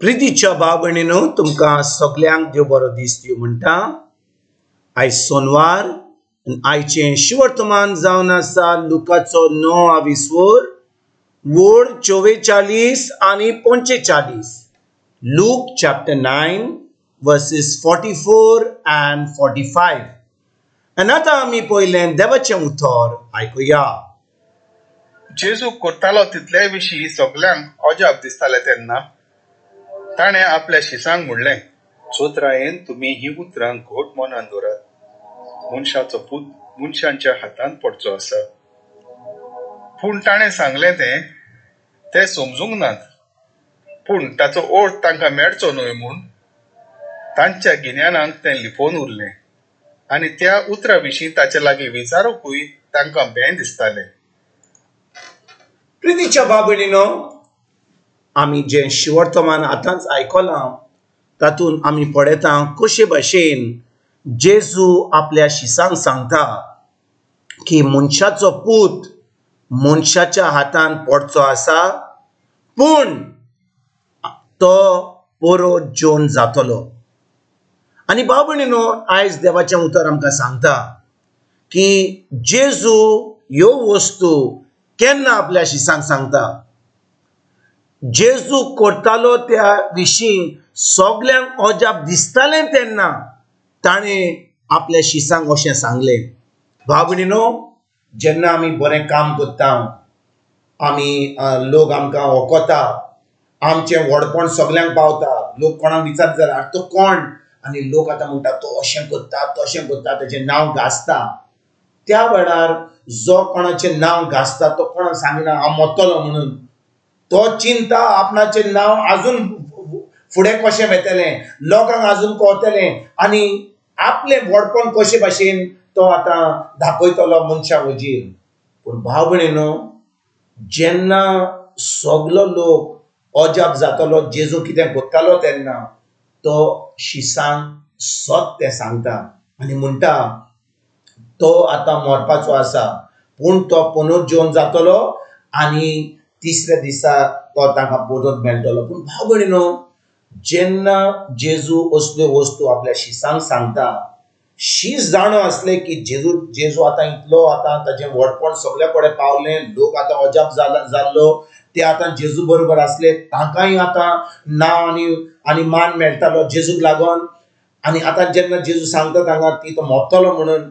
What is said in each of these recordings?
प्रितीच्या भाव भयणीनो, तुमकां सगल्यांक देव बरो दीस दिवं म्हणटा। आयज सोनवार आयचें शिवर्तमान जावन आसा लुकाचो 9 वोड 44 आनी 45। Look chapter 9 verses 44 and 45। आनी आतां आमी पयलें देवाचें उतर आयकुया। जेजू करतालो तितले विशीं सगल्यांक अजाप दिसताले तेन्ना ताणें आपल्या शिसांक म्हणलें, चोत्रायेन तुमी ही उतरां घोट मनान दवरात। मनशाचो पूत मनशांच्या हातांत पडचो आसा। पूण ताणें सांगलें ते समजूंक नात, पूण ताचो अर्थ तांकां मेळचो न्हय म्हूण तांच्या गिन्यानांक तें लिपोवन उरलें। आनी त्या उतरा विशीं ताचे लागीं विचारूंकूय तांकां भें दिसतालें। प्रितीच्या भाव भयणीनो, आमी जें शिवर्तमान आतांच आयकलां तातूंत आमी पळयता कशे भाशेन जेजू आपल्या शिसांक सांगता की मनशाचो पूत मनशाच्या हातांत पडचो आसा, पूण तो परत जेवन जातलो। आनी भाव भयणीनो, आयज देवाचें उतर आमकां सांगता की जेजू ह्यो वस्तू केन्ना आपल्या शिसांक सांगता। जेजू करतालो त्या विशीं सगल्यांक अजाप दिसतालें तेन्ना ताणें आपल्या शिसांक अशें सांगलें। भाव भयणीनो, जेन्ना आमी बरें काम करता, आमी लोक आमकां वळखता, आमचें व्हडपण सगल्यांक पावता, लोक कोणाक विचारता जाल्यार तो कोण, आनी लोक आतां म्हणटा तो अशें करता तशें करता, तेजें नांव घासता। त्या वेळार जो कोणाचें नांव घासता तो कोणाक सांगना हांव मरतलो म्हणून। तो चिंता आपणाचें नांव आजून फुडें कशें वेतलें, लोकांक आजून कळटलें, आनी आपलें व्हडपण कशे भाशेन तो आतां दाखयतलो मनशा वजीर। पूण भाव भयणीनो, जेन्ना सगलो लोक अजाप जातलो जेजू कितें करतालो तेन्ना तो शिसांक सत्य सांगता आनी म्हणटा तो आतां मरपाचो आसा, पूण तो पुनूच जेवन जातलो आनी तिसऱ्या दिसा तो तांकां परत मेळटलो। पूण भाव भयणीनो, जेन्ना जेजू असल्यो वस्तू आपल्या शिसांक सांगता, शीस जाणो आसलें की जेजू आतां इतलो आतां ताजें व्हडपण सगळे कडेन पावलें, लोक आतां अजाप जाल्लो, ते आतां जेजू बरोबर आसले, तांकांय आतां नांव आनी मान मेळटालो जेजूक लागोन। आनी आतां जेन्ना जेजू सांगता तांकां की तो मरतलो म्हणून,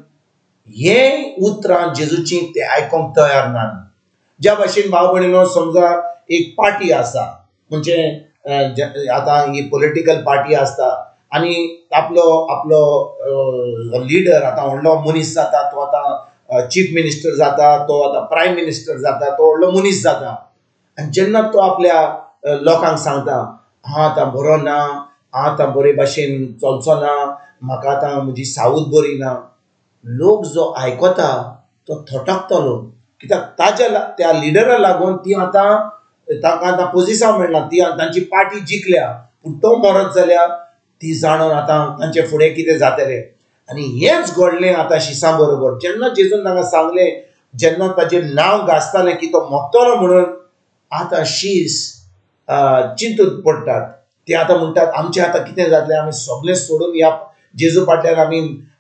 हे उतरां जेजूची ते आयकोंक तयार नात। ज्या भाशेन भाव भयणीनो, समजा एक पार्टी आसा, म्हणजे आतां ही पॉलिटिकल पार्टी आसता आनी आपलो लिडर आतां व्हडलो मनीस जाता, तो आतां चीफ मिनिस्टर जाता, तो आतां प्रायम मिनिस्टर जाता, तो व्हडलो मनीस जाता। आनी जेन्ना तो आपल्या लोकांक सांगता हांव आतां बरो ना, हांव आतां बरे भाशेन चलचो ना, म्हाका आतां म्हजी सावूत बरी ना, लोक जो आयकता तो थटकतलो, कित्याक त्या लिडरा लागून ती आतां तांकां आतां पोजिशन मेळना, ती तांची पार्टी जिखल्या, पूण तो मरत जाल्यार ती जाणून आतां तांचे फुडें कितें जातलें। आनी हेंच घडलें आतां शिसां बरोबर। जेन्ना जेजून तांकां सांगलें, जेन्ना ताजें नांव घासतालें की तो मरतलो म्हणून, आतां शीस चिंतून पडटात। ते आतां म्हणटात आमचें आतां कितें जातलें, आमी सगळें सोडून ह्या जेजू फाटल्यान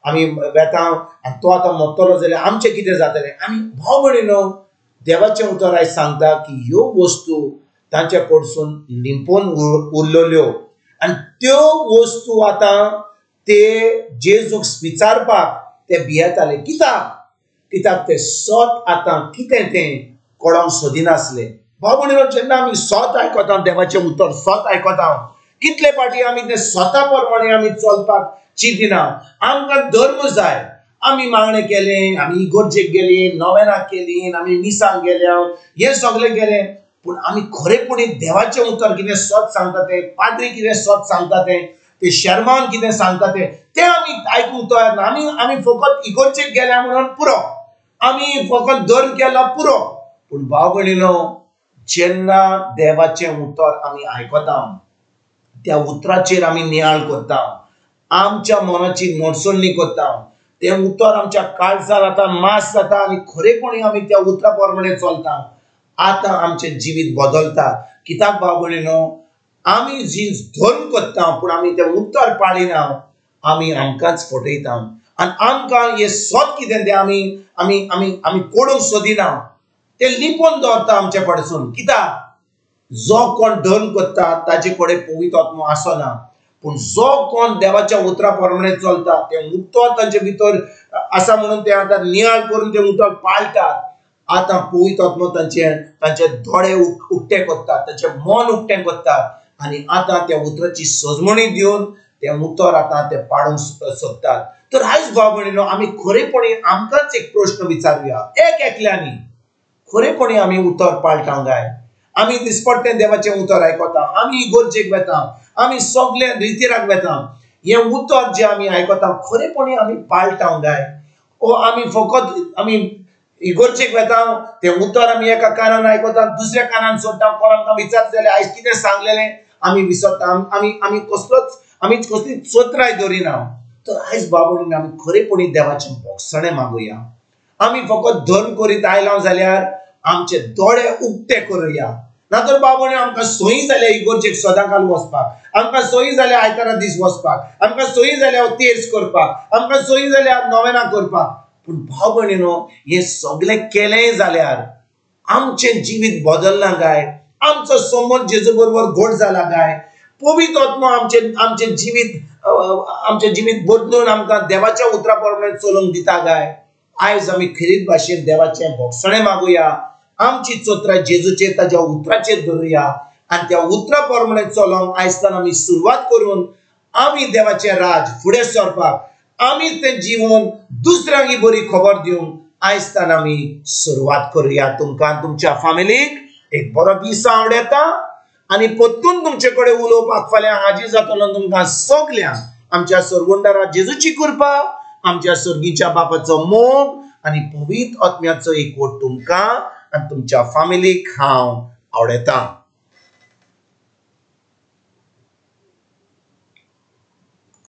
आमी वेता, आनी तो आतां मरतलो जाल्यार आमचें कितें जातलें। आनी भाव भयणीनो, देवाचें उतर आयज सांगता की ह्यो वस्तू तांचे कडसून लिंपोवन उरलेल्यो, आनी त्यो वस्तू आतां ते जेजूक विचारपाक ते भियेताले। कित्याक ते सत आतां कितें तें कळोंक सोदिनासले। भाव भयणीनो, जेन्ना आमी सत आयकता, देवाचें उतर सत आयकता, कितले फाटी आमी ते स्वता प्रमाणे आमी चलपाक चिंतिना। आमकां धर्म जाय, आमी मागणें केलें, आमी इगर्जेक गेलीं, नोवेनाक केलीं, आमी मिसांक गेल्या, हें सगळें केलें, पूण आमी खरेपणी देवाचें उतर कितें सत सांगता तें, पाद्री कितें सत सांगता तें शर्मान कितें सांगता तें आमी आयकूंक तयार ना। आमी फकत इगर्जेक गेल्या म्हणून पुरो, आमी फकत धर्म केला पुरो। पूण भाव भयणीनो, जेन्ना देवाचें उतर आमी आयकता, त्या उतराचेर आमी नियाळ करता, आमच्या मनाची नडसणणी करता, तें उतर आमच्या काळजांत आतां मास जाता आनी खरेपणी आमी त्या उतरा प्रमाणे चलता, आतां आमचें जिवीत बदलता। कित्याक भाव भयणीनो, आमी जी धर्म करता पूण आमी तें उतर पाळिना, आमी आमकांच फटयता आनी आमकां हे सोद कितें तें आमी आमी आमी आमी कोडूंक सोदिना, तें लिपोवन दवरता आमचे कडसून. कित्याक जो कोण धर्म करता ताचे कडेन पवित्र आत्मो आसना, पूण जो कोण देवाच्या उतरा प्रमाणे चलता तें उतर तांचे भितर आसा म्हणून ते आतां नियाळ करून तें उतर पाळटात. आतां पवित्र आत्मो तांचे दोळे उक्ते करता, तांचे मन उक्तें करता आनी आतां त्या उतराची सजमणी दिवन तें उतर आतां ते पाडूंक सोदतात. तर आयज भाव भयणीनो, आमी खरेपणी आमकांच एक प्रश्न विचारुया, एक एकल्यांनी खरेपणी आमी उतर पाळटा काय? आमी दिसपट्टें देवाचें उतर आयकता, आमी इगोर्जेक वेता, आमी सगळे रितीराक वेता, हें उतर जें आमी आयकता खरेपणी आमी पाळटा काय? ओ आमी फकत आमी इगोर्जेक वेता, तें उतर आमी एका कानान आयकता, दुसऱ्या कानान सोडटा, कोण आमकां विचारता जाल्यार आयज कितें सांगलेलें आमी विसरता, आमी कसली चोत्राय धरिना. तर आयज बाबा आमी खरेपणी देवाचें भोगसणें मागुया. आमी फकत धर्म करीत आयला जाल्यार आमचे दोळे उक्ते करुया. नातर बाबा आमकां सोयी जाल्या इगोर्जेक सदांकाल वचपाक, आमकां सोयी जाल्या आयतारा दीस वचपाक, आमकां सोयी जाल्या तेर्स करपाक, आमकां सोयी जाल्या नोवेनां करपाक. पूण भाव भयणीनो, हें सगळें केलें जाल्यार आमचें जिवीत बदलना काय? आमचो संबंद जेजू बरोबर घट जाला काय? पवित्र आत्मा आमचें जिवीत बदलून आमकां देवाच्या उतरा प्रमाणे चलूंक दिता काय? आयज आमी खरीच भाशेन देवाचें भोगसणें मागुया, आमची चोत्राय जेजूचेर ताच्या उतराचेर धरुया आनी त्या उतरा प्रमाणे चलोंक आयजतान आमी सुरवात करून आमी देवाचें राज फुडें सरपाक, आमी तें जीवन दुसऱ्यांक ही बरी खबर दिवंक आयजतान आमी सुरवात करुया. तुमकां तुमच्या फॅमिलीक एक बरो दीस हांव येता आनी परतून तुमचे कडेन उलोवपाक फाल्यां हाजीर जातलो. तुमकां सगल्यांक आमच्या सर्वंडारा जेजूची कृपा, आमच्या सर्गीच्या बापाचो मोग आनी पवित्र आत्म्याचो एकवट तुमकां आनी तुमच्या फॅमिलीक हांव आवडयता.